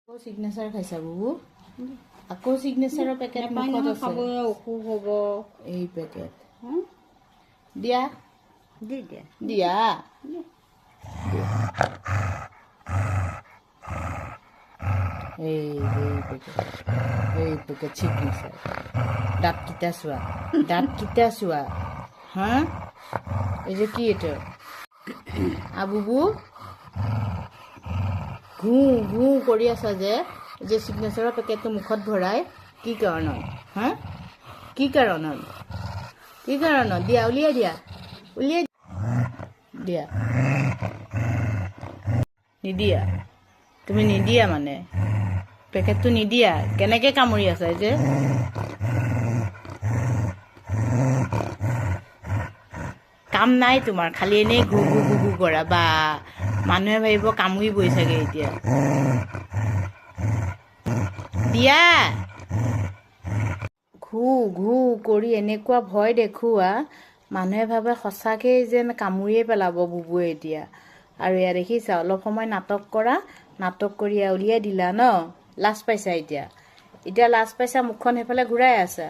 signature খাইছা বুবু আকৌ সিগনেচাৰৰ packet মুখত আছে খাব অসুখ হ'ব এই পেকেট দিয়া দি দিয়া দিয়া এই পেকেট সিগনেচাৰ দাঁতকেইটা চোৱা হা এই যে কি এইটো বুবু ঘূ ঘূ কৰি আছা যে সিগনেচাৰৰ পেকেটটো মুখত ভৰাই কি কাৰণত হা কি কাৰণত দিয়া উলিয়াই দিয়া নিদিয়া তুমি নিদিয়া মানে পেকেটটো নিদিয়া কেনেকৈ কামুৰি আছা যে কাম নাই তোমাৰ খালি এনেই ঘূ ঘূ কৰা বা মানুহে ভাবিব কামুৰিবই চাগে এতিয়া দিয়া ঘূ ঘূ কৰি এনেকুৱা ভয় দেখুওৱা মানুহে ভাবে সঁচাকেই যেন কামুৰিয়ে পেলাব বুবুৱে এতিয়া আৰু এয়া দেখিছা অলপ সময় নাটক কৰি উলিয়াই দিলা ন লাজ পাইছা এতিয়া লাজ পাইছা মুখখন সেইফালে ঘূৰাই আছা